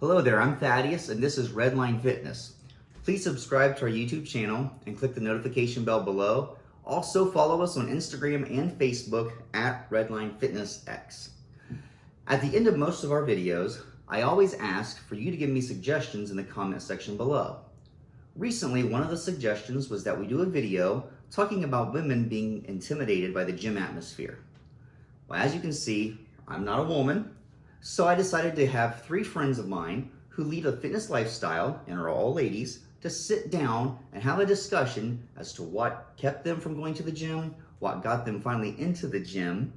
Hello there, I'm Thaddeus and this is Redline Fitness. Please subscribe to our YouTube channel and click the notification bell below. Also follow us on Instagram and Facebook at Redline Fitness X. At the end of most of our videos, I always ask for you to give me suggestions in the comment section below. Recently, one of the suggestions was that we do a video talking about women being intimidated by the gym atmosphere. Well, as you can see, I'm not a woman, so I decided to have 3 friends of mine who lead a fitness lifestyle and are all ladies to sit down and have a discussion as to what kept them from going to the gym, what got them finally into the gym,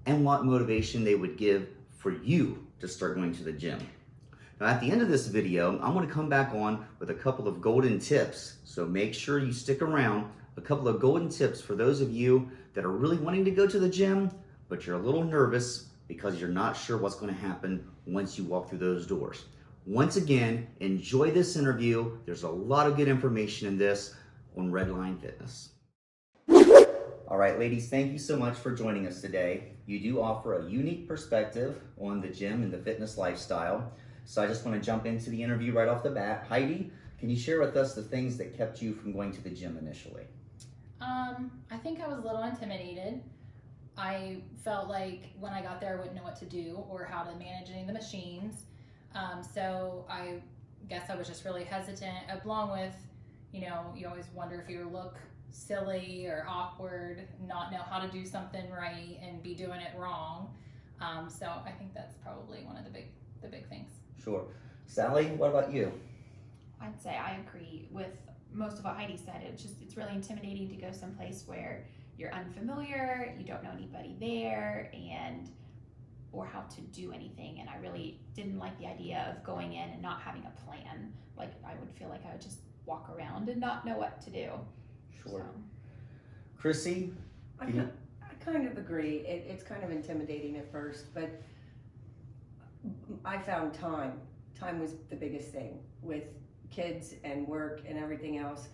and what motivation they would give for you to start going to the gym. Now at the end of this video, I'm going to come back on with a couple of golden tips, so make sure you stick around. A couple of golden tips for those of you that are really wanting to go to the gym, but you're a little nervous because you're not sure what's going to happen once you walk through those doors. Once again, enjoy this interview. There's a lot of good information in this on Redline Fitness. All right, ladies, thank you so much for joining us today. You do offer a unique perspective on the gym and the fitness lifestyle. So I just want to jump into the interview right off the bat. Heidi, can you share with us the things that kept you from going to the gym initially? I think I was a little intimidated. I felt like when I got there I wouldn't know what to do or how to manage any of the machines. So I guess I was just really hesitant, along with, you always wonder if you look silly or awkward, not know how to do something right and be doing it wrong. So I think that's probably one of the big things. Sure. Sally, what about you? I'd say I agree with most of what Heidi said. It's really intimidating to go someplace where you're unfamiliar, you don't know anybody there, or how to do anything. And I really didn't like the idea of going in and not having a plan. Like, I would feel like I would just walk around and not know what to do. Sure. So. Chrissy? I kind of agree. It's kind of intimidating at first, but I found time. Time was the biggest thing with kids and work and everything else.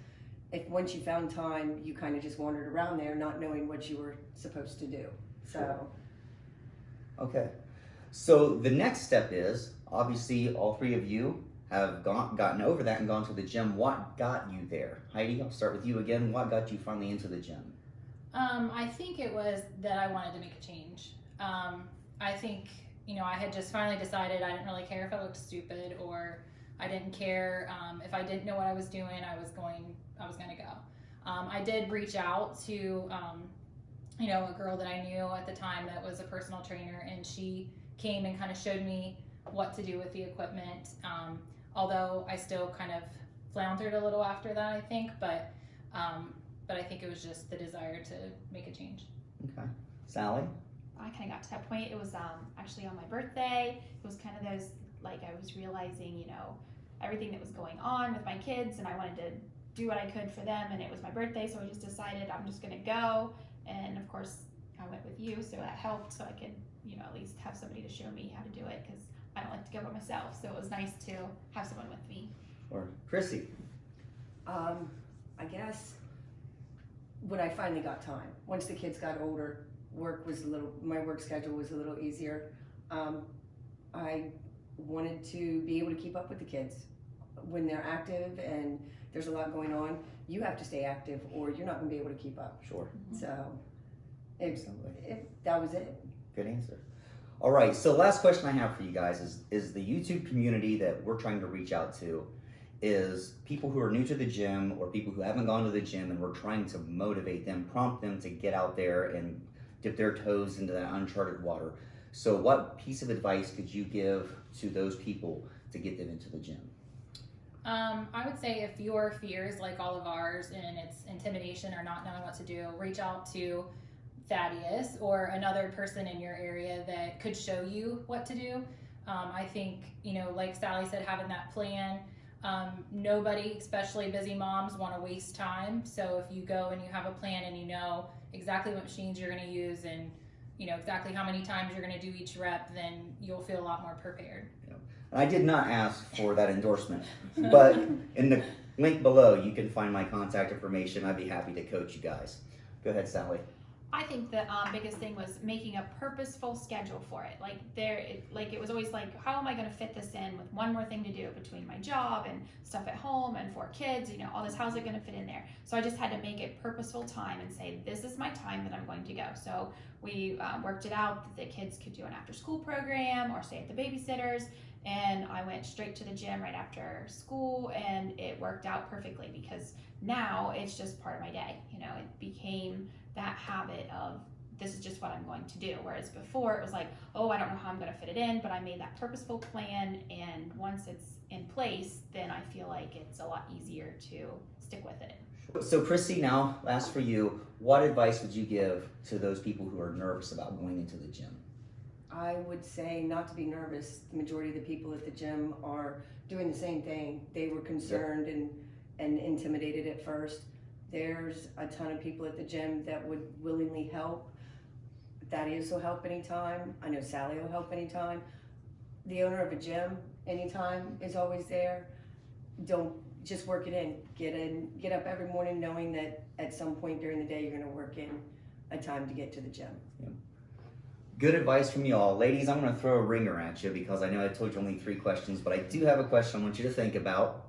Once you found time, you kind of just wandered around there not knowing what you were supposed to do. Sure. Okay. So the next step is, obviously all 3 of you have gotten over that and gone to the gym. What got you there? Heidi, I'll start with you again. What got you finally into the gym? I think it was that I wanted to make a change. I think, I had just finally decided I didn't really care if I looked stupid, or I didn't care if I didn't know what I was doing. I was going to go. I did reach out to, a girl that I knew at the time that was a personal trainer, and she came and kind of showed me what to do with the equipment. Although I still kind of floundered a little after that, I think, but I think it was just the desire to make a change. Okay. Sally? I kind of got to that point. It was actually on my birthday. It was kind of those, like, I was realizing, everything that was going on with my kids, and I wanted to do what I could for them, and it was my birthday, so I just decided I'm just going to go. And of course, I went with you, so that helped, so I could, at least have somebody to show me how to do it, because I don't like to go by myself, so it was nice to have someone with me. Or Chrissy? I guess when I finally got time, once the kids got older, my work schedule was a little easier. I wanted to be able to keep up with the kids. When they're active and there's a lot going on, you have to stay active or you're not going to be able to keep up. Sure. So that was it. Good answer. All right, so last question I have for you guys is the YouTube community that we're trying to reach out to is people who are new to the gym or people who haven't gone to the gym, and we're trying to motivate them, prompt them to get out there and dip their toes into that uncharted water. So what piece of advice could you give to those people to get them into the gym? I would say if your fears, like all of ours, and it's intimidation or not knowing what to do, reach out to Thaddeus or another person in your area that could show you what to do. I think, like Sally said, having that plan, nobody, especially busy moms, want to waste time. So if you go and you have a plan and you know exactly what machines you're going to use and exactly how many times you're going to do each rep, then you'll feel a lot more prepared. I did not ask for that endorsement, but in the link below, you can find my contact information. I'd be happy to coach you guys. Go ahead, Sally. I think the biggest thing was making a purposeful schedule for it. It was always like, how am I going to fit this in with one more thing to do between my job and stuff at home and 4 kids, all this, how's it going to fit in there? So I just had to make it purposeful time and say, this is my time that I'm going to go. So we worked it out that the kids could do an after school program or stay at the babysitter's. And I went straight to the gym right after school, and it worked out perfectly because now it's just part of my day. It became that habit of, this is just what I'm going to do. Whereas before it was like, oh, I don't know how I'm going to fit it in, but I made that purposeful plan, and once it's in place, then I feel like it's a lot easier to stick with it. So Chrissy, now last for you, what advice would you give to those people who are nervous about going into the gym? I would say not to be nervous. The majority of the people at the gym are doing the same thing. They were concerned and intimidated at first. There's a ton of people at the gym that would willingly help. Thaddeus will help anytime. I know Sally will help anytime. The owner of a gym anytime is always there. Don't just work it in. Get up every morning knowing that at some point during the day you're gonna work in a time to get to the gym. Yeah. Good advice from you all. Ladies, I'm going to throw a ringer at you because I know I told you only 3 questions, but I do have a question I want you to think about.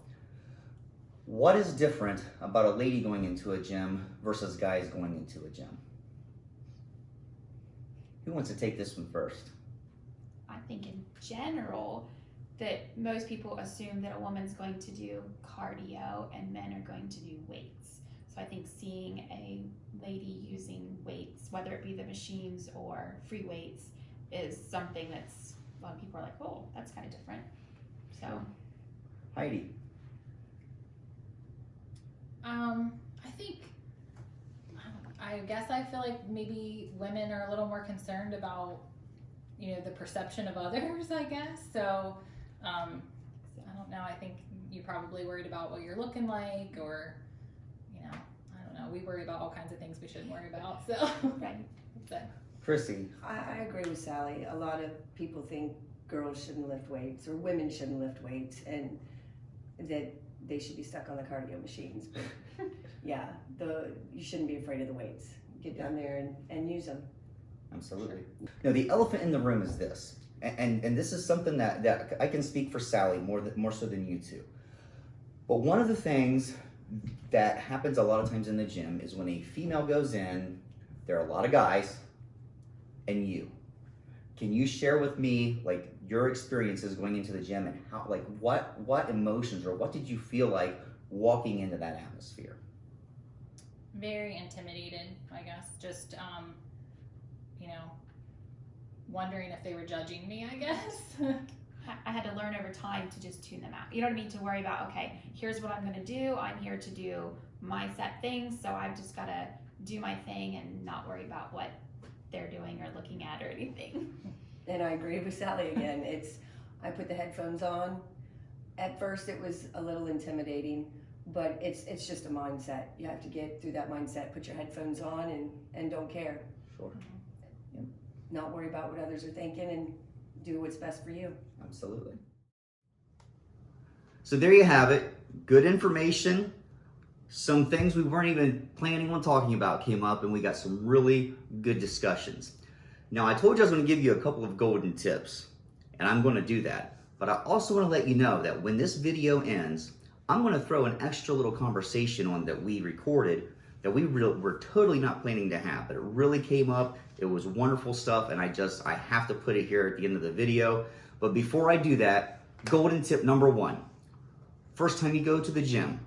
What is different about a lady going into a gym versus guys going into a gym? Who wants to take this one first? I think in general that most people assume that a woman's going to do cardio and men are going to do weights. So I think seeing a lady using weights, whether it be the machines or free weights, is something that's, a lot of people are like, oh, that's kind of different. So Heidi. I guess I feel like maybe women are a little more concerned about, the perception of others, I guess. So, I don't know. I think you're probably worried about what you're looking like, or, I don't know. We worry about all kinds of things we shouldn't worry about. So, right. So. Chrissy. I agree with Sally. A lot of people think girls shouldn't lift weights or women shouldn't lift weights, and that they should be stuck on the cardio machines. But yeah, you shouldn't be afraid of the weights. Get down there and use them. Absolutely. Now, the elephant in the room is this, and this is something that I can speak for Sally more so than you two. But one of the things that happens a lot of times in the gym is when a female goes in, there are a lot of guys, and you. Can you share with me your experiences going into the gym and how what emotions or what did you feel like walking into that atmosphere? Very intimidated, I guess. Just wondering if they were judging me, I guess. I had to learn over time to just tune them out. You know what I mean? To worry about, okay, here's what I'm going to do. I'm here to do my set things, so I've just got to do my thing and not worry about what they're doing or looking at or anything. And I agree with Sally again. I put the headphones on. At first it was a little intimidating, but it's just a mindset. You have to get through that mindset, put your headphones on and don't care. Sure. Yeah. Not worry about what others are thinking and do what's best for you. Absolutely. So there you have it. Good information. Some things we weren't even planning on talking about came up, and we got some really good discussions. Now, I told you I was going to give you a couple of golden tips, and I'm going to do that. But I also want to let you know that when this video ends, I'm going to throw an extra little conversation on that we recorded that we're totally not planning to have, but it really came up. It was wonderful stuff, and I have to put it here at the end of the video. But before I do that, golden tip number 1. First time you go to the gym,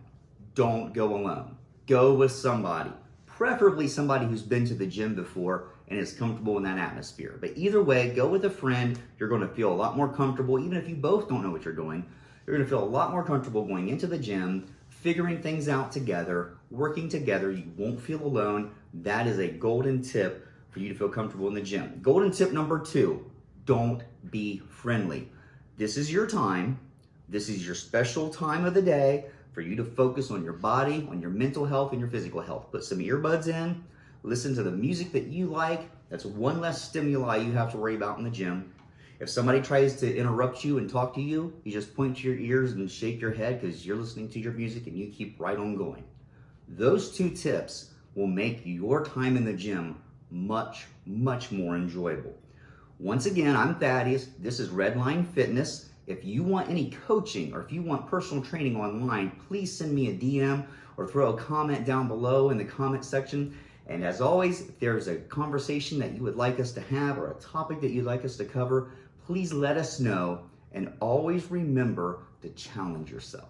don't go alone. Go with somebody, preferably somebody who's been to the gym before and is comfortable in that atmosphere. But either way, go with a friend. You're going to feel a lot more comfortable. Even if you both don't know what you're doing, you're going to feel a lot more comfortable going into the gym, figuring things out together, working together. You won't feel alone. That is a golden tip for you to feel comfortable in the gym. Golden tip number 2, don't be friendly. This is your time. This is your special time of the day for you to focus on your body, on your mental health, and your physical health. Put some earbuds in, listen to the music that you like. That's one less stimuli you have to worry about in the gym. If somebody tries to interrupt you and talk to you, you just point to your ears and shake your head because you're listening to your music and you keep right on going. Those 2 tips will make your time in the gym much, much more enjoyable. Once again, I'm Thaddeus. This is Redline Fitness. If you want any coaching or if you want personal training online, please send me a DM or throw a comment down below in the comment section. And as always, if there's a conversation that you would like us to have or a topic that you'd like us to cover, please let us know, and always remember to challenge yourself.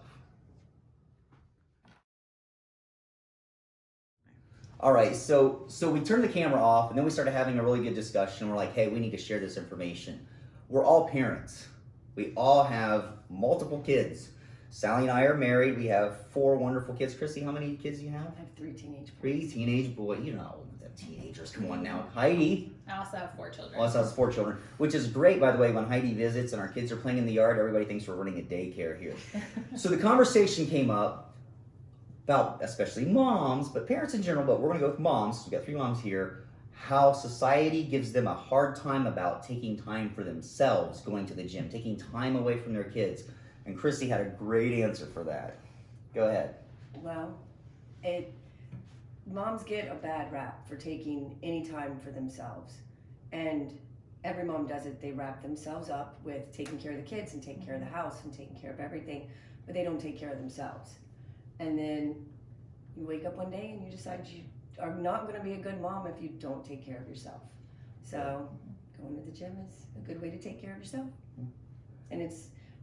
All right, so we turned the camera off and then we started having a really good discussion. We're like, hey, we need to share this information. We're all parents. We all have multiple kids. Sally and I are married. We have 4 wonderful kids. Chrissy, how many kids do you have? I have 3 teenage boys. 3 teenage boys. You know, the teenagers. Come on now. Heidi I also have 4 children. also has 4 children, which is great, by the way. When Heidi visits and our kids are playing in the yard, everybody thinks we're running a daycare here. So the conversation came up about, especially moms, but parents in general, but we're going to go with moms. We've got 3 moms here. How society gives them a hard time about taking time for themselves, going to the gym, taking time away from their kids. And Chrissy had a great answer for that. Go ahead. Well, moms get a bad rap for taking any time for themselves. And every mom does it. They wrap themselves up with taking care of the kids and taking care of the house and taking care of everything, but they don't take care of themselves. And then you wake up one day and you decide you are not going to be a good mom if you don't take care of yourself. So going to the gym is a good way to take care of yourself. And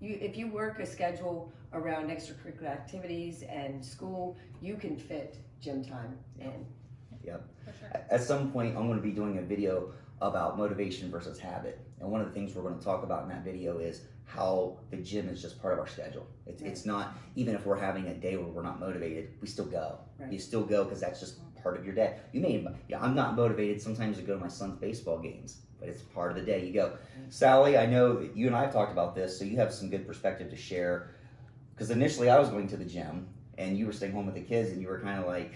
if you work a schedule around extracurricular activities and school, you can fit gym time in. Yep. For sure. At some point, I'm going to be doing a video about motivation versus habit. And one of the things we're going to talk about in that video is how the gym is just part of our schedule. It's not, even if we're having a day where we're not motivated, we still go. Right. You still go because that's just part of your day. I'm not motivated sometimes to go to my son's baseball games, but it's part of the day. You go. Sally, I know that you and I have talked about this, so you have some good perspective to share. Because initially I was going to the gym and you were staying home with the kids and you were kind of like,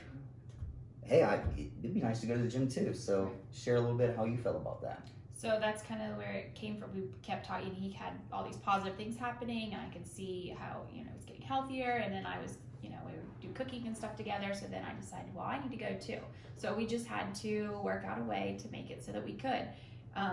hey, it'd be nice to go to the gym too. So share a little bit how you felt about that. So that's kind of where it came from. We kept talking. He had all these positive things happening, and I could see how, he was getting healthier. And then I was, we would do cooking and stuff together. So then I decided, well, I need to go too. So we just had to work out a way to make it so that we could.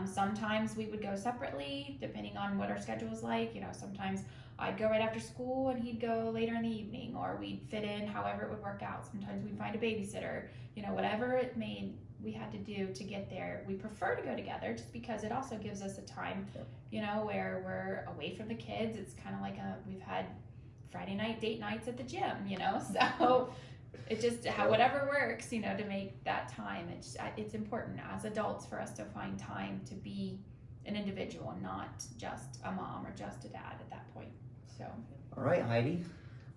Sometimes we would go separately, depending on what our schedule was like. Sometimes I'd go right after school and he'd go later in the evening, or we'd fit in however it would work out. Sometimes we'd find a babysitter, whatever it made we had to do to get there. We prefer to go together just because it also gives us a time, where we're away from the kids. It's kind of like we've had Friday night date nights at the gym, so it just whatever works, to make that time. It's important as adults for us to find time to be an individual, not just a mom or just a dad at that point. So. All right, Heidi.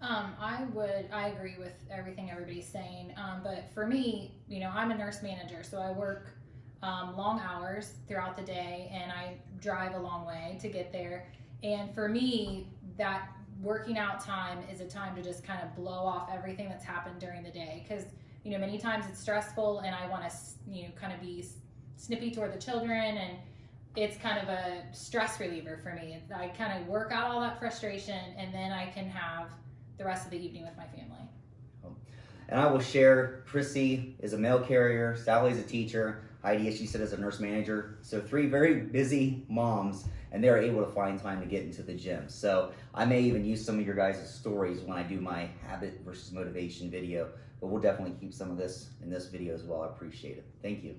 I agree with everything everybody's saying. But for me, I'm a nurse manager, so I work long hours throughout the day and I drive a long way to get there. And for me, that working out time is a time to just kind of blow off everything that's happened during the day. Because, many times it's stressful and I want to, kind of be snippy toward the children, and it's kind of a stress reliever for me. I kind of work out all that frustration and then I can have the rest of the evening with my family. And I will share, Chrissy is a mail carrier, Sally's a teacher, Heidi, as she said, is a nurse manager. So 3 very busy moms, and they're able to find time to get into the gym. So I may even use some of your guys' stories when I do my habit versus motivation video, but we'll definitely keep some of this in this video as well. I appreciate it. Thank you.